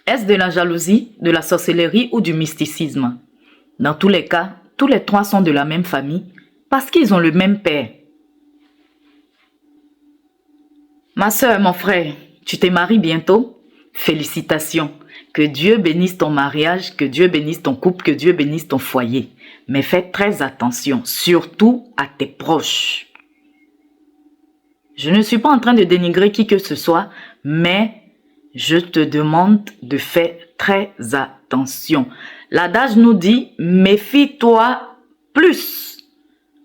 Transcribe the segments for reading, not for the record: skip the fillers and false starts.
Est-ce de la jalousie, de la sorcellerie ou du mysticisme? Dans tous les cas, tous les trois sont de la même famille parce qu'ils ont le même père. Ma soeur, mon frère, tu te maries bientôt? Félicitations. Que Dieu bénisse ton mariage, que Dieu bénisse ton couple, que Dieu bénisse ton foyer. Mais fais très attention, surtout à tes proches. Je ne suis pas en train de dénigrer qui que ce soit, mais je te demande de faire très attention. L'adage nous dit, méfie-toi plus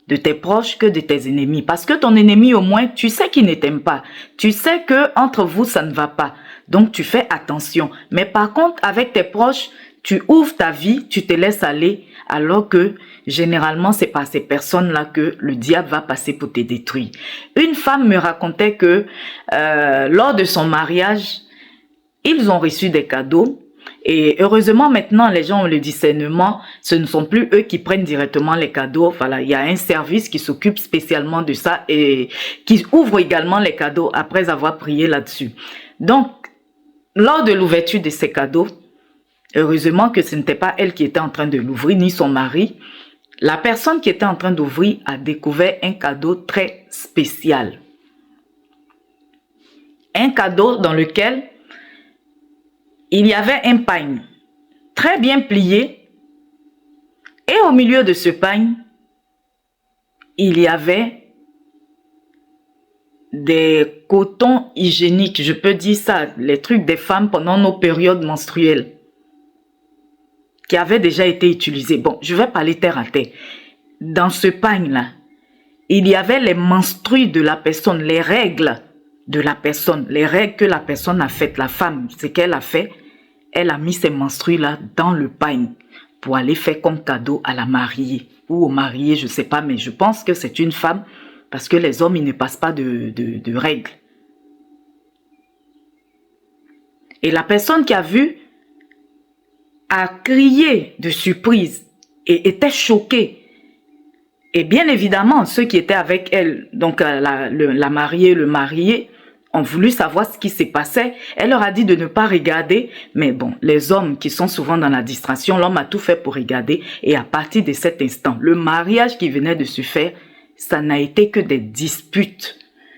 de tes proches que de tes ennemis. Parce que ton ennemi, au moins, tu sais qu'il ne t'aime pas. Tu sais que entre vous, ça ne va pas. Donc, tu fais attention. Mais par contre, avec tes proches, tu ouvres ta vie, tu te laisses aller, alors que généralement, c'est par ces personnes-là que le diable va passer pour te détruire. Une femme me racontait que lors de son mariage, ils ont reçu des cadeaux. Et heureusement, maintenant, les gens ont le discernement. Ce ne sont plus eux qui prennent directement les cadeaux. Voilà, il y a un service qui s'occupe spécialement de ça et qui ouvre également les cadeaux après avoir prié là-dessus. Donc, lors de l'ouverture de ces cadeaux, heureusement que ce n'était pas elle qui était en train de l'ouvrir, ni son mari. La personne qui était en train d'ouvrir a découvert un cadeau très spécial. Un cadeau dans lequel il y avait un pagne très bien plié et au milieu de ce pagne, il y avait des cotons hygiéniques, je peux dire ça, les trucs des femmes pendant nos périodes menstruelles qui avaient déjà été utilisés. Bon, je vais parler terre à terre. Dans ce pagne-là, il y avait les menstrues de la personne, les règles de la personne, les règles que la personne a faites, la femme, ce qu'elle a fait. Elle a mis ces menstrues-là dans le pagne pour aller faire comme cadeau à la mariée ou au marié, je ne sais pas, mais je pense que c'est une femme parce que les hommes, ils ne passent pas de règles. Et la personne qui a vu a crié de surprise et était choquée. Et bien évidemment, ceux qui étaient avec elle, donc la mariée, le marié, ont voulu savoir ce qui s'est passé. Elle leur a dit de ne pas regarder. Mais bon, les hommes qui sont souvent dans la distraction, l'homme a tout fait pour regarder. Et à partir de cet instant, le mariage qui venait de se faire, ça n'a été que des disputes.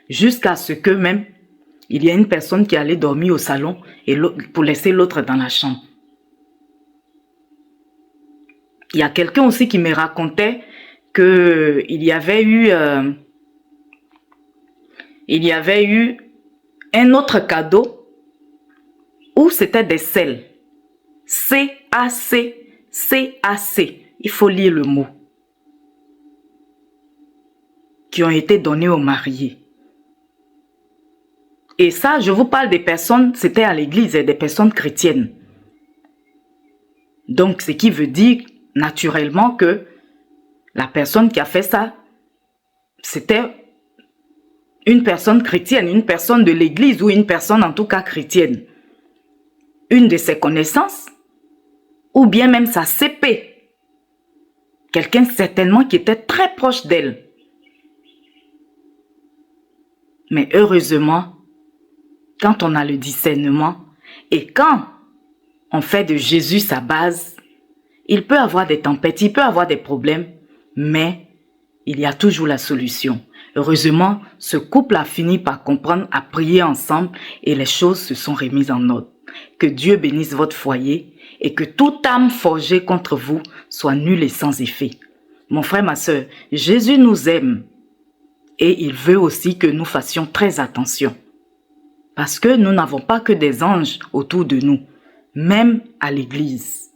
Jusqu'à ce que même, il y a une personne qui allait dormir au salon et pour laisser l'autre dans la chambre. Il y a quelqu'un aussi qui me racontait qu'il y avait eu un autre cadeau où c'était des sels. C-A-C, C-A-C. Il faut lire le mot. Qui ont été donnés aux mariés. Et ça, je vous parle des personnes, c'était à l'église, des personnes chrétiennes. Donc, ce qui veut dire naturellement que la personne qui a fait ça, c'était une personne chrétienne, une personne de l'église ou une personne en tout cas chrétienne. Une de ses connaissances ou bien même sa CP. Quelqu'un certainement qui était très proche d'elle. Mais heureusement, quand on a le discernement et quand on fait de Jésus sa base, il peut avoir des tempêtes, il peut avoir des problèmes, mais il y a toujours la solution. Heureusement, ce couple a fini par comprendre, à prier ensemble et les choses se sont remises en ordre. Que Dieu bénisse votre foyer et que toute âme forgée contre vous soit nulle et sans effet. Mon frère, ma soeur, Jésus nous aime et il veut aussi que nous fassions très attention. Parce que nous n'avons pas que des anges autour de nous, même à l'église.